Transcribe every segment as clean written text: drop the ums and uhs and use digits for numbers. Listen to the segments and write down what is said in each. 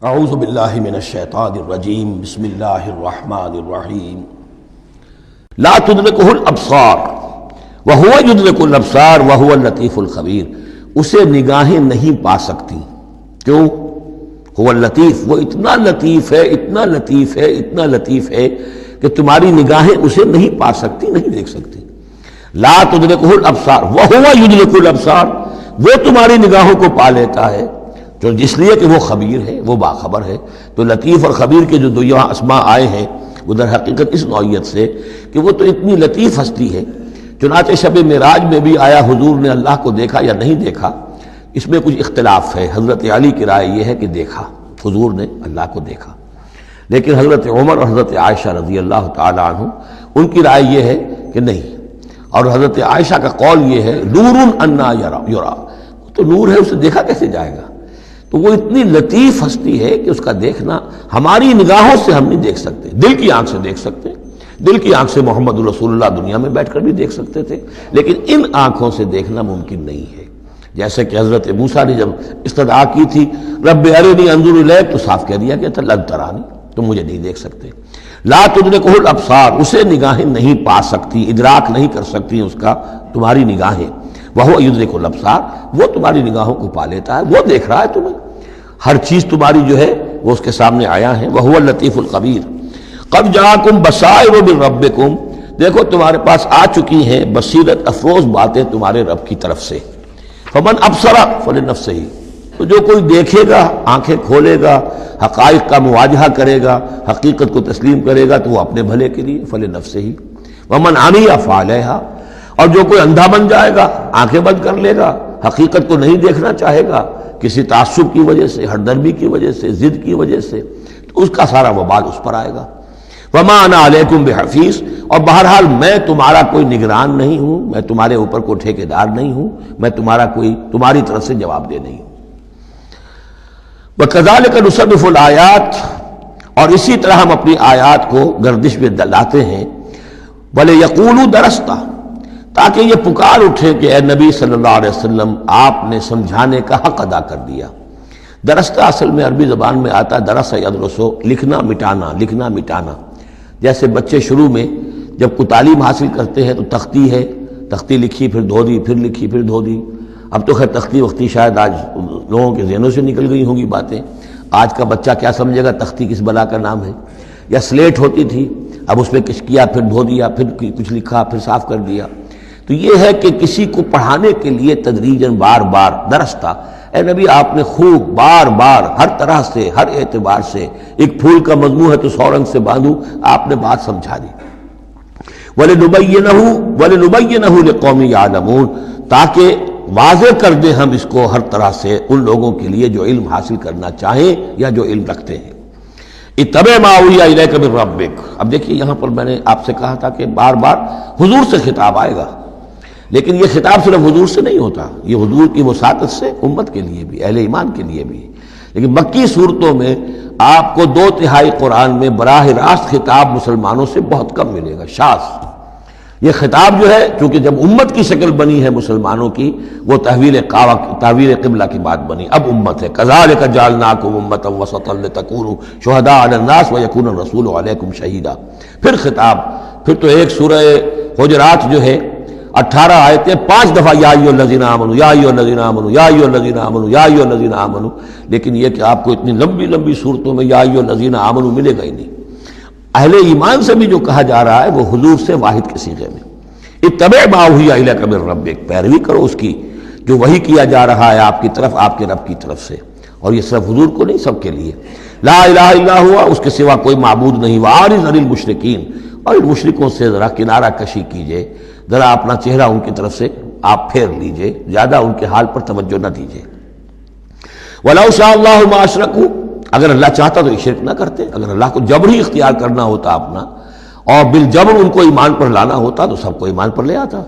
اعوذ باللہ من الشیطان الرجیم بسم اللہ الرحمن الرحیم لا تدرکہ الابصار وہو یدرک الابصار وہو اللطیف الخبیر، اسے نگاہیں نہیں پا سکتی۔ کیوں؟ هو اللطیف، وہ اتنا لطیف ہے، اتنا لطیف ہے، اتنا لطیف ہے کہ تمہاری نگاہیں اسے نہیں پا سکتی، نہیں دیکھ سکتی۔ لا تدرکہ الابصار وہو یدرک الابصار، وہ تمہاری نگاہوں کو پا لیتا ہے، جو جس لیے کہ وہ خبیر ہے، وہ باخبر ہے۔ تو لطیف اور خبیر کے جو دو یہاں اسماء آئے ہیں وہ در حقیقت اس نوعیت سے کہ وہ تو اتنی لطیف ہستی ہے۔ چنانچہ شب معراج میں بھی آیا حضور نے اللہ کو دیکھا یا نہیں دیکھا، اس میں کچھ اختلاف ہے۔ حضرت علی کی رائے یہ ہے کہ دیکھا، حضور نے اللہ کو دیکھا، لیکن حضرت عمر اور حضرت عائشہ رضی اللہ تعالی عنہ ان کی رائے یہ ہے کہ نہیں، اور حضرت عائشہ کا قول یہ ہے نور انا یرا، تو نور ہے، اسے دیکھا کیسے جائے گا؟ تو وہ اتنی لطیف ہستی ہے کہ اس کا دیکھنا ہماری نگاہوں سے ہم نہیں دیکھ سکتے، دل کی آنکھ سے دیکھ سکتے ہیں۔ دل کی آنکھ سے محمد رسول اللہ دنیا میں بیٹھ کر بھی دیکھ سکتے تھے، لیکن ان آنکھوں سے دیکھنا ممکن نہیں ہے۔ جیسے کہ حضرت موسیٰ نے جب استدعا کی تھی رب ارنی انظر الیک، تو صاف کہہ دیا کہ لن ترانی، تم مجھے نہیں دیکھ سکتے۔ لا تدرکہ الابصار، اسے نگاہیں نہیں پا سکتی، ادراک نہیں کر سکتی اس کا تمہاری نگاہیں۔ وہو یدرک الابصار، وہ تمہاری نگاہوں کو پا لیتا ہے، وہ دیکھ رہا ہے تمہیں، ہر چیز تمہاری جو ہے وہ اس کے سامنے آیا ہے۔ وہو اللطیف الخبیر۔ قد جاءکم بصائر من ربکم، دیکھو تمہارے پاس آ چکی ہیں بصیرت افروز باتیں تمہارے رب کی طرف سے۔ فمن ابصر فلنفسہ، تو جو کوئی دیکھے گا، آنکھیں کھولے گا، حقائق کا مواجہہ کرے گا، حقیقت کو تسلیم کرے گا، تو وہ اپنے بھلے کے لیے، فلنفسہ۔ ومن عمی فعلیہا، اور جو کوئی اندھا بن جائے گا، آنکھیں بند کر لے گا، حقیقت کو نہیں دیکھنا چاہے گا کسی تعصب کی وجہ سے، ہردرمی کی وجہ سے، ضد کی وجہ سے، تو اس کا سارا وبال اس پر آئے گا۔ وما انا علیکم بحفیظ، اور بہرحال میں تمہارا کوئی نگران نہیں ہوں، میں تمہارے اوپر کوئی ٹھیکیدار نہیں ہوں، میں تمہاری طرف سے جواب دہ نہیں ہوں۔ وکذالک نصرف الآیات، اور اسی طرح ہم اپنی آیات کو گردش میں لاتے ہیں۔ ولیقولوا درست، تاکہ یہ پکار اٹھے کہ اے نبی صلی اللہ علیہ وسلم آپ نے سمجھانے کا حق ادا کر دیا۔ درستہ اصل میں عربی زبان میں آتا ہے درس یدرسو، لکھنا مٹانا، لکھنا مٹانا۔ جیسے بچے شروع میں جب کوئی تعلیم حاصل کرتے ہیں تو تختی ہے، تختی لکھی پھر دھو دی، پھر لکھی پھر دھو دی۔ اب تو خیر تختی وقتی شاید آج لوگوں کے ذہنوں سے نکل گئی ہوں گی باتیں۔ آج کا بچہ کیا سمجھے گا تختی کس بلا کا نام ہے؟ یا سلیٹ ہوتی تھی، اب اس میں کچھ کیا پھر دھو دیا، پھر کچھ لکھا پھر صاف کر دیا۔ تو یہ ہے کہ کسی کو پڑھانے کے لیے تدریجاً بار بار درستہ، اے نبی آپ نے خوب بار بار ہر طرح سے، ہر اعتبار سے، ایک پھول کا مضمون ہے تو 100 رنگ سے باندھوں، آپ نے بات سمجھا دی۔ وَلِنُبَيِّنَهُ لِقَوْمٍ يَعْلَمُونَ، تاکہ واضح کر دیں ہم اس کو ہر طرح سے ان لوگوں کے لیے جو علم حاصل کرنا چاہیں یا جو علم رکھتے ہیں۔ اتَّبِعْ مَا أُوحِیَ إِلَیْکَ مِن رَبِّکَ، اب دیکھیے یہاں پر میں نے آپ سے کہا تھا کہ بار بار حضور سے خطاب آئے گا، لیکن یہ خطاب صرف حضور سے نہیں ہوتا، یہ حضور کی وساطت سے امت کے لیے بھی، اہل ایمان کے لیے بھی۔ لیکن مکی صورتوں میں آپ کو 2/3 قرآن میں براہ راست خطاب مسلمانوں سے بہت کم ملے گا، شاذ۔ یہ خطاب جو ہے چونکہ جب امت کی شکل بنی ہے مسلمانوں کی، وہ تحویل قبلہ کی بات بنی، اب امت ہے۔ کذالک جعلناکم امۃ وسطا لتکونوا شہداء علی الناس ویکون الرسول علیکم شہیدا۔ پھر خطاب، پھر تو ایک سورہ حجرات جو ہے 18 آیتیں 5 دفعہ یا ایھا الذین آمنوا، یا ایھا الذین آمنوا، یا ایھا الذین آمنوا، یا ایھا الذین آمنوا، لیکن یہ کہ آپ کو اتنی لمبی لمبی صورتوں میں یا ایھا الذین آمنوا ملے گا ہی نہیں۔ اہل ایمان سے بھی جو کہا جا رہا ہے وہ حضور سے واحد کے صیغے میں۔ اتبع ما اوحی الیک من ربک، پیروی کرو اس کی جو وحی کیا جا رہا ہے آپ کی طرف، آپ کے رب کی طرف سے، اور یہ صرف حضور کو نہیں، سب کے لیے۔ لا الہ الا ہوا، اس کے سوا کوئی معبود نہیں۔ واعرض عن المشرکین، اور ان مشرکوں سے ذرا کنارہ کشی کیجئے، ذرا اپنا چہرہ ان کی طرف سے آپ پھیر لیجئے، زیادہ ان کے حال پر توجہ نہ دیجئے۔ وَلَوْ شَاءَ اللَّهُ مَا أَشْرَكُوا، اگر اللہ چاہتا تو یہ شرک نہ کرتے، اگر اللہ کو جبر ہی اختیار کرنا ہوتا اپنا اور بالجبر ان کو ایمان پر لانا ہوتا تو سب کو ایمان پر لے آتا۔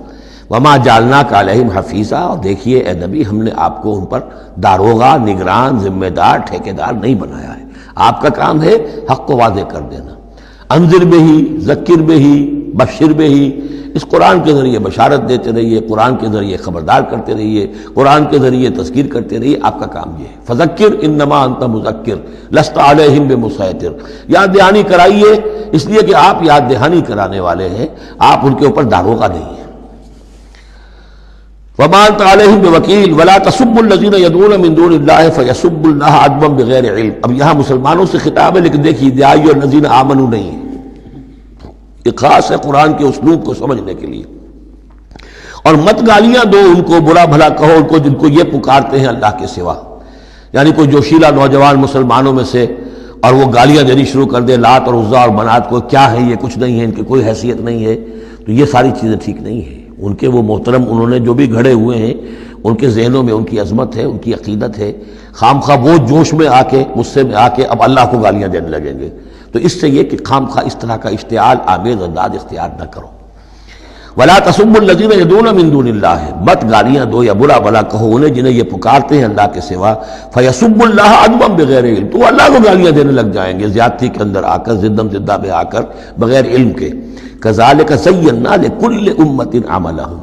وَمَا جَعَلْنَاكَ عَلَيْهِمْ حَفِيظًا، اور دیکھیے اے نبی ہم نے آپ کو ان پر داروغہ، نگران، ذمہ دار، ٹھیکیدار نہیں بنایا ہے۔ آپ کا کام ہے حق کو واضح کر دینا۔ انذر بہ، ذکر بہ، بشر بہ، اس قرآن کے ذریعے بشارت دیتے رہیے، قرآن کے ذریعے خبردار کرتے رہیے، قرآن کے ذریعے تذکیر کرتے رہیے، آپ کا کام یہ ہے۔ فذکر انما انت مذکر لست علیہم بمسیطر، یاد دہانی کرائیے اس لیے کہ آپ یاد دہانی کرانے والے ہیں، آپ ان کے اوپر داروغہ نہیں ہیں۔ وما انت علیہم بوکیل ولا تسبوا الذین یدعون من دون اللہ فیسبوا اللہ عدوا بغیر علم۔ اب یہاں مسلمانوں سے خطاب ہے، لیکن دیکھیے یا ایھا الذین آمنوا نہیں ہے، یہ خاص ہے قرآن کے اسلوب کو سمجھنے کے لیے۔ اور مت گالیاں دو ان کو، برا بھلا کہو ان کو جن کو یہ پکارتے ہیں اللہ کے سوا، یعنی کوئی جوشیلا نوجوان مسلمانوں میں سے اور وہ گالیاں دینی شروع کر دے لات اور عزا اور منات کو، کیا ہے یہ، کچھ نہیں ہے، ان کی کوئی حیثیت نہیں ہے، تو یہ ساری چیزیں ٹھیک نہیں ہیں۔ ان کے وہ محترم انہوں نے جو بھی گھڑے ہوئے ہیں، ان کے ذہنوں میں ان کی عظمت ہے، ان کی عقیدت ہے، خام خواہ وہ جوش میں آ کے، غصے میں آ کے اب اللہ کو گالیاں دینے لگیں گے، تو اس سے یہ کہ خام خواہ اس طرح کا اشتعال آمیز انداز اختیار نہ کرو۔ ولا تسبوا الذین یدعون من دون اللہ، مت گالیاں دو یا برا بھلا کہو انہیں جنہیں یہ پکارتے ہیں اللہ کے سوا، فیسبوا اللہ عدوا بغیر علم، تو اللہ کو گالیاں دینے لگ جائیں گے زیادتی کے اندر آ کر، زدم زدہ میں آ کر، بغیر علم کے۔ کذالک زینا لکل امۃ عملہم،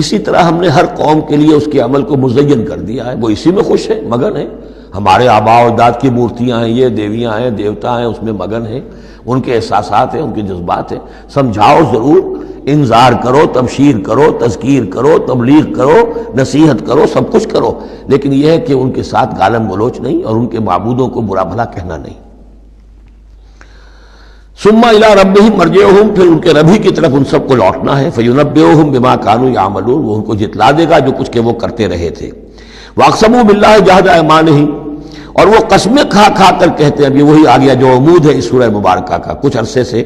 اسی طرح ہم نے ہر قوم کے لیے اس کے عمل کو مزین کر دیا ہے، وہ اسی میں خوش ہے، مگن ہے۔ ہمارے آباء و اجداد کی مورتیاں ہیں، یہ دیویاں ہیں، دیوتا ہیں، اس میں مگن ہیں، ان کے احساسات ہیں، ان کے جذبات ہیں۔ سمجھاؤ ضرور، انذار کرو، تبشیر کرو، تذکیر کرو، تبلیغ کرو، نصیحت کرو، سب کچھ کرو، لیکن یہ ہے کہ ان کے ساتھ گالم گلوچ نہیں اور ان کے معبودوں کو برا بھلا کہنا نہیں۔ ثم الی ربہم مرجعہم، پھر ان کے رب ہی کی طرف ان سب کو لوٹنا ہے، فینبئہم بما کانوا یعملون، وہ ان کو جتلا دے گا جو کچھ کہ وہ کرتے رہے تھے۔ واقسموا باللہ جہد ایمانہم، اور وہ قسمیں کھا کھا کر کہتے ہیں، اب یہ وہی آ گیا جو عمود ہے اس سورہ مبارکہ کا، کچھ عرصے سے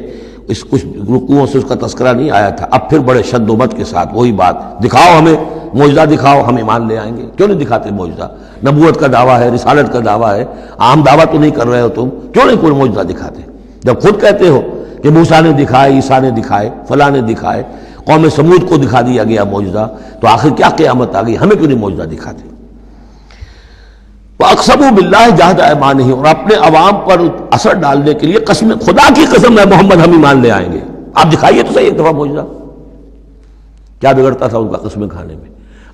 اس کچھ رکوعوں سے اس کا تذکرہ نہیں آیا تھا، اب پھر بڑے شد و مت کے ساتھ وہی بات، دکھاؤ ہمیں معجزہ، دکھاؤ ہم ایمان لے آئیں گے۔ کیوں نہیں دکھاتے معجزہ؟ نبوت کا دعویٰ ہے، رسالت کا دعویٰ ہے، عام دعویٰ تو نہیں کر رہے ہو تم، کیوں نہیں کوئی معجزہ دکھاتے؟ جب خود کہتے ہو کہ موسیٰ نے دکھائے، عیسیٰ نے دکھائے، فلاں نے دکھائے، قوم سمود کو دکھا دیا گیا معجزہ، تو آخر کیا قیامت آ گئی، ہمیں کیوں نہیں معجزہ دکھاتے؟ وَأَقْسَمُوا بِاللَّهِ جَهْدَ أَيْمَانِهِمْ، اور اپنے عوام پر اثر ڈالنے کے لیے قسم، خدا کی قسم ہے محمد ہم ایمان لے آئیں گے، آپ دکھائیے تو صحیح ایک دفعہ معجزہ، کیا بگڑتا تھا ان کا قسمیں کھانے میں؟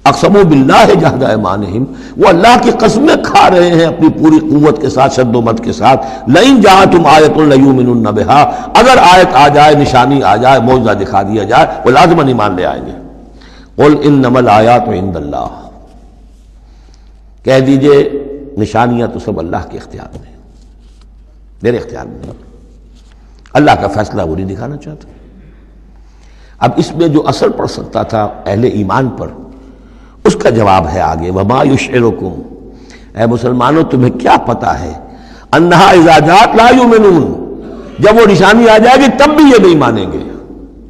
اقسموا باللہ جہد ایمانہم، وہ اللہ کی قسمیں کھا رہے ہیں اپنی پوری قوت کے ساتھ، شد و مت کے ساتھ، لئن جاءتہم آیۃ لیؤمنن بہا، اگر آیت آ جائے، نشانی آ جائے، معجزہ دکھا دیا جائے، وہ لازماً ایمان لے آئیں گے۔ قل انما الآیات عند اللہ، کہہ دیجئے نشانیاں تو سب اللہ کے اختیار میں، میرے اختیار میں نہیں، اللہ کا فیصلہ وہ نہیں دکھانا چاہتا۔ اب اس میں جو اثر پڑ سکتا تھا اہل ایمان پر، اس کا جواب ہے آگے، وما یشعرکم، اے مسلمانوں تمہیں کیا پتا ہے، انہا اذا جاءت لا یؤمنون، جب وہ نشانی آ جائے گی تب بھی یہ نہیں مانیں گے،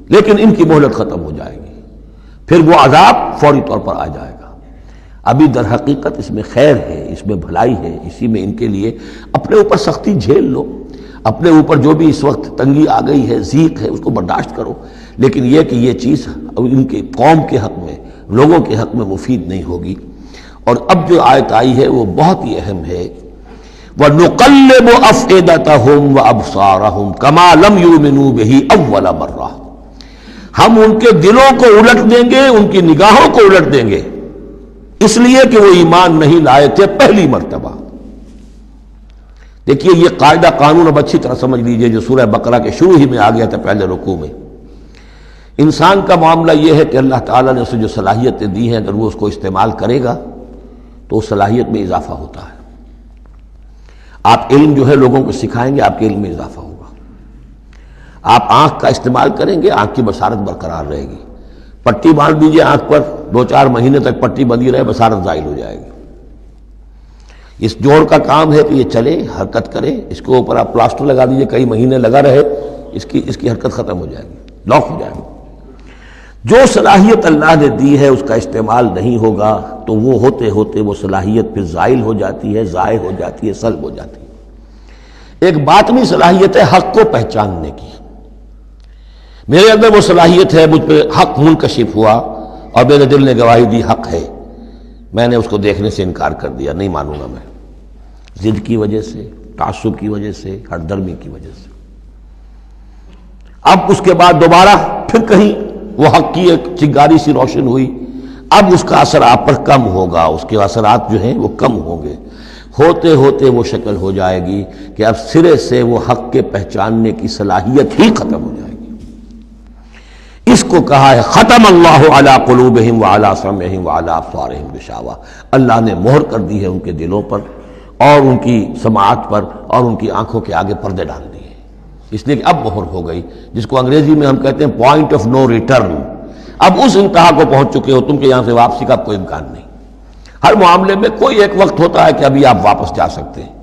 لیکن ان کی مہلت ختم ہو جائے گی، پھر وہ عذاب فوری طور پر آ جائے گا۔ ابھی در حقیقت اس میں خیر ہے، اس میں بھلائی ہے، اسی میں ان کے لیے اپنے اوپر سختی جھیل لو، اپنے اوپر جو بھی اس وقت تنگی آ گئی ہے، ضیق ہے، اس کو برداشت کرو، لیکن یہ کہ یہ چیز ان کے قوم کے حق میں، لوگوں کے حق میں مفید نہیں ہوگی۔ اور اب جو آیت آئی ہے وہ بہت ہی اہم ہے، وَنُقَلِّبُ أَفْئِدَتَهُمْ وَأَبْصَارَهُمْ كَمَا لَمْ يُؤْمِنُوا بِهِ أَوَّلَ مَرَّةٍ، ہم ان کے دلوں کو الٹ دیں گے، ان کی نگاہوں کو الٹ دیں گے، اس لیے کہ وہ ایمان نہیں لائے تھے پہلی مرتبہ۔ دیکھیے یہ قاعدہ قانون اب اچھی طرح سمجھ لیجئے جو سورہ بقرہ کے شروع ہی میں آ گیا تھا پہلے رکوع میں۔ انسان کا معاملہ یہ ہے کہ اللہ تعالیٰ نے اسے جو صلاحیتیں دی ہیں، اگر وہ اس کو استعمال کرے گا تو اس صلاحیت میں اضافہ ہوتا ہے۔ آپ علم جو ہے لوگوں کو سکھائیں گے، آپ کے علم میں اضافہ ہوگا۔ آپ آنکھ کا استعمال کریں گے، آنکھ کی بصارت برقرار رہے گی۔ پٹی باندھ دیجیے آنکھ پر، 2-4 مہینے تک پٹی بندھی رہے، بصارت زائل ہو جائے گی۔ اس جوڑ کا کام ہے کہ یہ چلے، حرکت کرے، اس کے اوپر آپ پلاسٹر لگا دیجیے، کئی مہینے لگا رہے، اس کی حرکت ختم ہو جائے گی، لاک ہو جائے گی۔ جو صلاحیت اللہ نے دی ہے اس کا استعمال نہیں ہوگا تو وہ ہوتے ہوتے وہ صلاحیت پھر زائل ہو جاتی ہے، ضائع ہو جاتی ہے، سلب ہو جاتی ہے۔ ایک باطنی صلاحیت ہے حق کو پہچاننے کی، میرے اندر وہ صلاحیت ہے، مجھ پہ حق منکشف ہوا اور میرے دل نے گواہی دی حق ہے، میں نے اس کو دیکھنے سے انکار کر دیا، نہیں مانوں گا میں، ضد کی وجہ سے، تعصب کی وجہ سے، ہردرمی کی وجہ سے۔ اب اس کے بعد دوبارہ پھر کہیں وہ حق کی ایک چنگاری سی روشن ہوئی، اب اس کا اثر آپ پر کم ہوگا، اس کے اثرات جو ہیں وہ کم ہوں گے، ہوتے ہوتے وہ شکل ہو جائے گی کہ اب سرے سے وہ حق کے پہچاننے کی صلاحیت ہی ختم ہو جائے گی۔ اس کو کہا ہے ختم اللہ علی قلوبہم وعلی سمعہم وعلی ابصارہم غشاوہ، اللہ نے مہر کر دی ہے ان کے دلوں پر اور ان کی سماعت پر اور ان کی آنکھوں کے آگے پردے ڈال دیے، اس لیے کہ اب مہر ہو گئی، جس کو انگریزی میں ہم کہتے ہیں پوائنٹ آف نو ریٹرن۔ اب اس انتہا کو پہنچ چکے ہو تم کہ یہاں سے واپسی کا کوئی امکان نہیں۔ ہر معاملے میں کوئی ایک وقت ہوتا ہے کہ ابھی آپ واپس جا سکتے ہیں،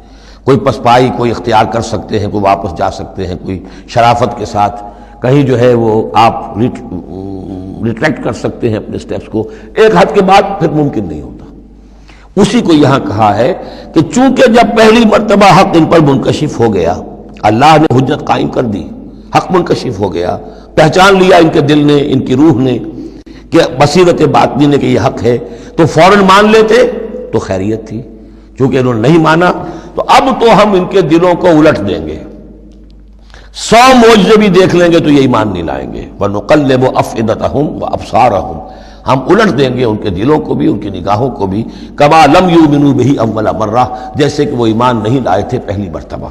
کوئی پسپائی کوئی اختیار کر سکتے ہیں، کوئی واپس جا سکتے ہیں، کوئی شرافت کے ساتھ کہیں جو ہے وہ آپ ریٹریکٹ کر سکتے ہیں اپنے سٹیپس کو، ایک حد کے بعد پھر ممکن نہیں ہوتا۔ اسی کو یہاں کہا ہے کہ چونکہ جب پہلی مرتبہ حق ان پر منکشف ہو گیا، اللہ نے حجت قائم کر دی، حق منکشف ہو گیا، پہچان لیا ان کے دل نے، ان کی روح نے کہ بصیرت باطنی نے کہ یہ حق ہے، تو فوراً مان لیتے تو خیریت تھی، چونکہ انہوں نے نہیں مانا تو اب تو ہم ان کے دلوں کو الٹ دیں گے، 100 معجزے بھی دیکھ لیں گے تو یہ ایمان نہیں لائیں گے۔ وَنُقَلِّبُ أَفْئِدَتَهُمْ وَأَبْصَارَهُمْ، ہم الٹ دیں گے ان کے دلوں کو بھی، ان کی نگاہوں کو بھی، كَمَا لَمْ يُؤْمِنُوا بِهِ أَوَّلَ مَرَّةٍ، جیسے کہ وہ ایمان نہیں لائے تھے پہلی مرتبہ۔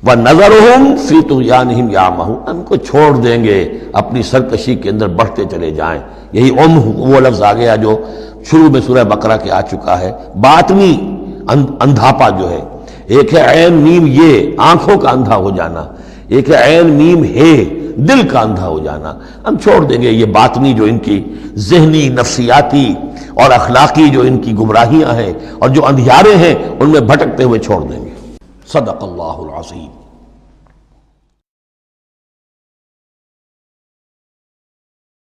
وَنَذَرُهُمْ فِي طُغْيَانِهِمْ يَعْمَهُونَ، ان کو چھوڑ دیں گے اپنی سرکشی کے اندر بڑھتے چلے جائیں۔ یہی وہ لفظ آ گیا جو شروع میں سورہ بقرہ کے آ چکا ہے، باطنی اندھاپا جو ہے، ایک ہے عین میم یہ آنکھوں کا اندھا ہو جانا، ایک ہے عین میم ہے دل کا اندھا ہو جانا، ہم چھوڑ دیں گے یہ باطنی جو ان کی ذہنی نفسیاتی اور اخلاقی جو ان کی گمراہیاں ہیں اور جو اندھیارے ہیں ان میں بھٹکتے ہوئے چھوڑ دیں گے۔ صدق اللہ العظیم۔